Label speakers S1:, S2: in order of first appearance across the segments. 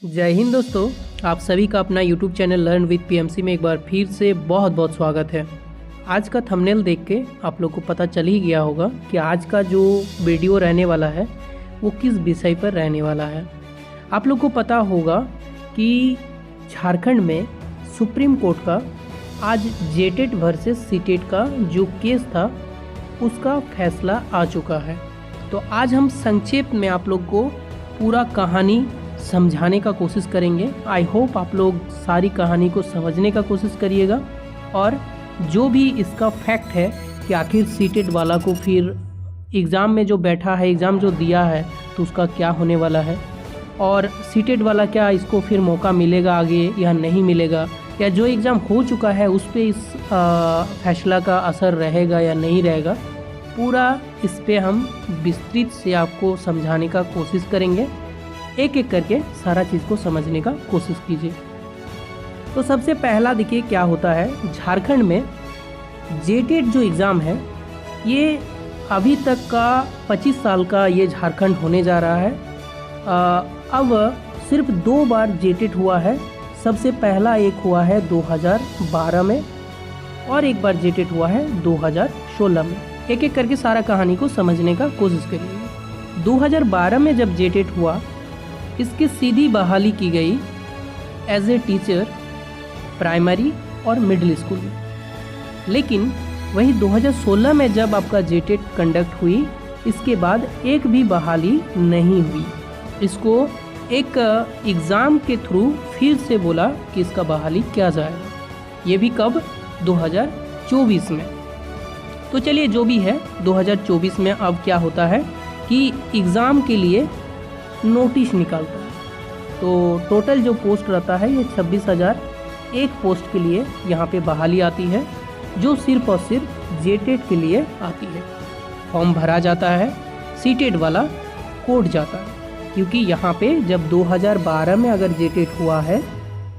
S1: जय हिंद दोस्तों, आप सभी का अपना YouTube channel learn with PMC में एक बार फिर से बहुत बहुत स्वागत है। आज का थंबनेल देख के आप लोग को पता चल ही गया होगा कि आज का जो वीडियो रहने वाला है वो किस विषय पर रहने वाला है। आप लोग को पता होगा कि झारखंड में सुप्रीम कोर्ट का आज जेटेट वर्सेस सीटेट का जो केस था उसका फैसला आ चुका है। तो आज हम संक्षेप में आप लोग को पूरा कहानी समझाने का कोशिश करेंगे। आई होप आप लोग सारी कहानी को समझने का कोशिश करिएगा और जो भी इसका फैक्ट है कि आखिर सीटेट वाला को फिर एग्ज़ाम में जो बैठा है, एग्ज़ाम जो दिया है तो उसका क्या होने वाला है, और सीटेट वाला क्या इसको फिर मौका मिलेगा आगे या नहीं मिलेगा, या जो एग्ज़ाम हो चुका है उस पर इस फैसला का असर रहेगा या नहीं रहेगा, पूरा इस पे हम विस्तृत से आपको समझाने का कोशिश करेंगे। एक एक करके सारा चीज़ को समझने का कोशिश कीजिए। तो सबसे पहला देखिए क्या होता है, झारखंड में जेटेट जो एग्ज़ाम है ये अभी तक का 25 साल का ये झारखंड होने जा रहा है। अब सिर्फ 2 बार जेटेट हुआ है। सबसे पहला एक हुआ है 2012 में और एक बार जेटेट हुआ है 2016 में। एक एक करके सारा कहानी को समझने का कोशिश करिए। 2012 में जब जेटेट हुआ इसकी सीधी बहाली की गई एज ए टीचर प्राइमरी और मिडिल स्कूल में। लेकिन वही 2016 में जब आपका जेटेट कंडक्ट हुई इसके बाद एक भी बहाली नहीं हुई। इसको एक एग्ज़ाम के थ्रू फिर से बोला कि इसका बहाली किया जाएगा। ये भी कब? 2024 में। तो चलिए जो भी है 2024 में अब क्या होता है कि एग्ज़ाम के लिए नोटिस निकालता है। तो टोटल जो पोस्ट रहता है ये 26,000 एक पोस्ट के लिए यहाँ पे बहाली आती है, जो सिर्फ और सिर्फ जेटेट के लिए आती है। फॉर्म भरा जाता है, सीटेट वाला कोर्ट जाता है, क्योंकि यहाँ पे जब 2012 में अगर जेटेट हुआ है,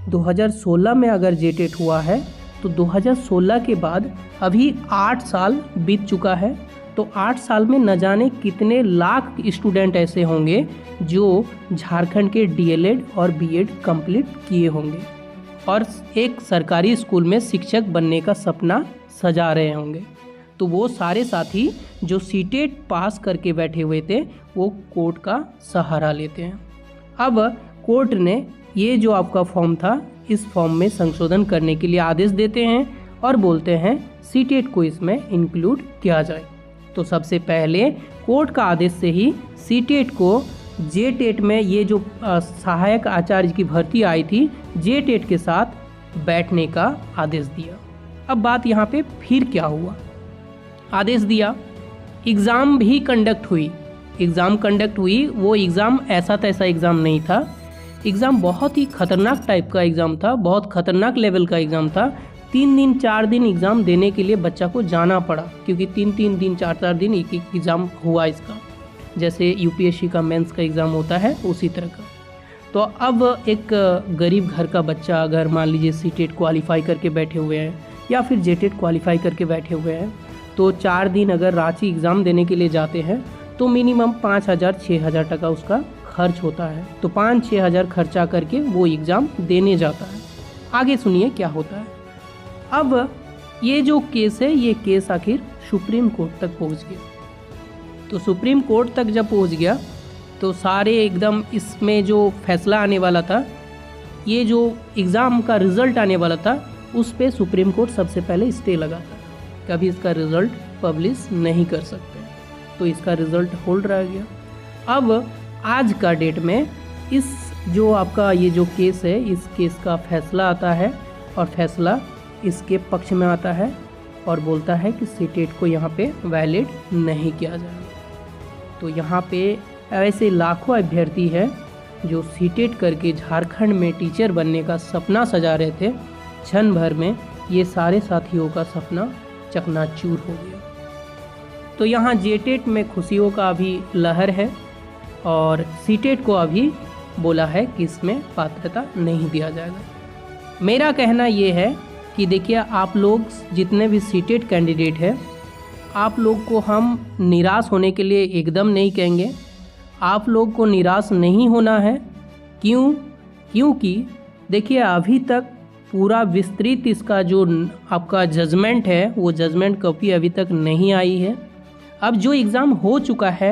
S1: 2016 में अगर जेटेट हुआ है, तो 2016 के बाद अभी 8 साल बीत चुका है। तो 8 साल में न जाने कितने लाख स्टूडेंट ऐसे होंगे जो झारखंड के डीएलएड और बीएड कंप्लीट किए होंगे और एक सरकारी स्कूल में शिक्षक बनने का सपना सजा रहे होंगे। तो वो सारे साथी जो सीटेट पास करके बैठे हुए थे वो कोर्ट का सहारा लेते हैं। अब कोर्ट ने ये जो आपका फॉर्म था इस फॉर्म में संशोधन करने के लिए आदेश देते हैं और बोलते हैं सीटेट को इसमें इंक्लूड किया जाए। तो सबसे पहले कोर्ट का आदेश से ही सीटेट को जेटेट में ये जो सहायक आचार्य की भर्ती आई थी जेटेट के साथ बैठने का आदेश दिया। अब बात यहाँ पे फिर क्या हुआ, आदेश दिया, एग्ज़ाम भी कंडक्ट हुई। एग्ज़ाम कंडक्ट हुई, वो एग्ज़ाम ऐसा तैसा एग्ज़ाम नहीं था। एग्ज़ाम बहुत ही खतरनाक टाइप का एग्ज़ाम था, बहुत खतरनाक लेवल का एग्ज़ाम था। 3 दिन 4 दिन एग्ज़ाम देने के लिए बच्चा को जाना पड़ा, क्योंकि 3-3 दिन 4-4 दिन एक एग्ज़ाम हुआ इसका, जैसे यूपीएससी का मेंस का एग्ज़ाम होता है उसी तरह का। तो अब एक गरीब घर का बच्चा अगर मान लीजिए सीटेट क्वालिफाई करके बैठे हुए हैं या फिर जेटेट क्वालिफाई करके बैठे हुए हैं, तो 4 दिन अगर रांची एग्ज़ाम देने के लिए जाते हैं तो मिनिमम 5,000-6,000 टका उसका खर्च होता है। तो 5-6 हज़ार खर्चा करके वो एग्ज़ाम देने जाता है। आगे सुनिए क्या होता है। अब ये जो केस है ये केस आखिर सुप्रीम कोर्ट तक पहुंच गया। तो सुप्रीम कोर्ट तक जब पहुंच गया तो सारे एकदम इसमें जो फैसला आने वाला था, ये जो एग्ज़ाम का रिज़ल्ट आने वाला था उस पे सुप्रीम कोर्ट सबसे पहले स्टे लगाता, कभी इसका रिज़ल्ट पब्लिश नहीं कर सकते। तो इसका रिज़ल्ट होल्ड रह गया। अब आज का डेट में इस जो आपका ये जो केस है इस केस का फैसला आता है और फैसला इसके पक्ष में आता है और बोलता है कि सीटेट को यहाँ पे वैलिड नहीं किया जाएगा। तो यहाँ पे ऐसे लाखों अभ्यर्थी हैं जो सीटेट करके झारखंड में टीचर बनने का सपना सजा रहे थे। क्षण भर में ये सारे साथियों का सपना चकनाचूर हो गया। तो यहाँ जेटेट में खुशियों का अभी लहर है और सीटेट को अभी बोला है कि इसमें पात्रता नहीं दिया जाएगा। मेरा कहना ये है कि देखिए आप लोग जितने भी सीटेट कैंडिडेट हैं आप लोग को हम निराश होने के लिए एकदम नहीं कहेंगे। आप लोग को निराश नहीं होना है। क्यों? क्योंकि देखिए अभी तक पूरा विस्तृत इसका जो आपका जजमेंट है वो जजमेंट कॉपी अभी तक नहीं आई है। अब जो एग्ज़ाम हो चुका है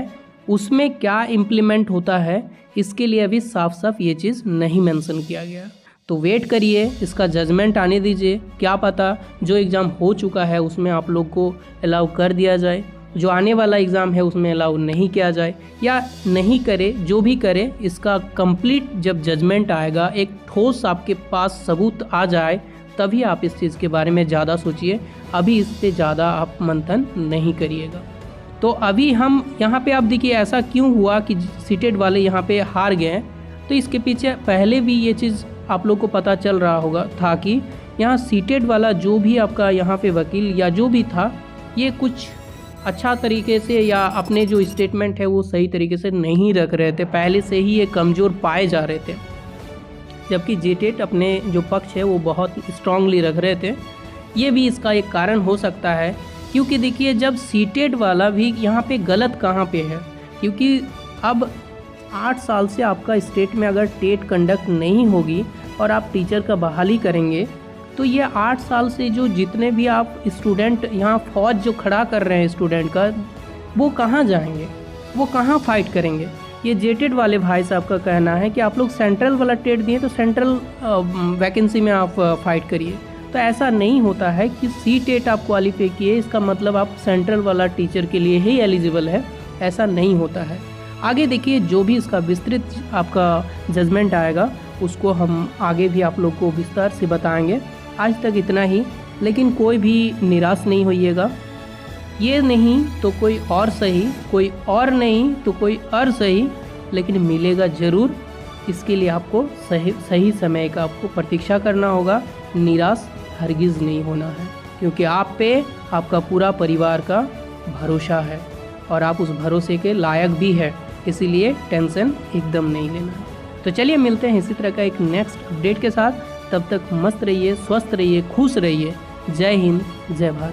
S1: उसमें क्या इम्प्लीमेंट होता है इसके लिए अभी साफ साफ ये चीज़ नहीं मेंशन किया गया। तो वेट करिए, इसका जजमेंट आने दीजिए, क्या पता जो एग्ज़ाम हो चुका है उसमें आप लोग को अलाउ कर दिया जाए, जो आने वाला एग्ज़ाम है उसमें अलाउ नहीं किया जाए या नहीं करे। जो भी करे इसका कंप्लीट जब जजमेंट आएगा, एक ठोस आपके पास सबूत आ जाए, तभी आप इस चीज़ के बारे में ज़्यादा सोचिए। अभी इस पर ज़्यादा आप मंथन नहीं करिएगा। तो अभी हम यहाँ पे आप देखिए ऐसा क्यों हुआ कि सीटेड वाले यहाँ पे हार गए। तो इसके पीछे पहले भी ये चीज़ आप लोग को पता चल रहा होगा था कि यहाँ सीटेड वाला जो भी आपका यहाँ पे वकील या जो भी था, ये कुछ अच्छा तरीके से या अपने जो स्टेटमेंट है वो सही तरीके से नहीं रख रहे थे, पहले से ही ये कमज़ोर पाए जा रहे थे। जबकि जेटेट अपने जो पक्ष है वो बहुत स्ट्रांगली रख रहे थे। ये भी इसका एक कारण हो सकता है, क्योंकि देखिए जब सीटेड वाला भी यहाँ पे गलत कहाँ पे है, क्योंकि अब 8 साल से आपका स्टेट में अगर टेट कंडक्ट नहीं होगी और आप टीचर का बहाली करेंगे तो ये 8 साल से जो जितने भी आप स्टूडेंट यहाँ फौज जो खड़ा कर रहे हैं स्टूडेंट का, वो कहाँ जाएंगे, वो कहाँ फाइट करेंगे। ये जेटेड वाले भाई साहब का कहना है कि आप लोग सेंट्रल वाला टेट दिए तो सेंट्रल वैकेंसी में आप फाइट करिए। तो ऐसा नहीं होता है कि सी टेट आप क्वालिफाई किए इसका मतलब आप सेंट्रल वाला टीचर के लिए ही एलिजिबल है, ऐसा नहीं होता है। आगे देखिए जो भी इसका विस्तृत आपका जजमेंट आएगा उसको हम आगे भी आप लोग को विस्तार से बताएंगे। आज तक इतना ही, लेकिन कोई भी निराश नहीं होइएगा। ये नहीं तो कोई और सही, कोई और नहीं तो कोई और सही, लेकिन मिलेगा ज़रूर। इसके लिए आपको सही समय का आपको प्रतीक्षा करना होगा। निराश हरगिज़ नहीं होना है, क्योंकि आप पे आपका पूरा परिवार का भरोसा है और आप उस भरोसे के लायक भी है, इसीलिए टेंशन एकदम नहीं लेना है। तो चलिए मिलते हैं इसी तरह का एक नेक्स्ट अपडेट के साथ। तब तक मस्त रहिए, स्वस्थ रहिए, खुश रहिए। जय हिंद, जय भारत।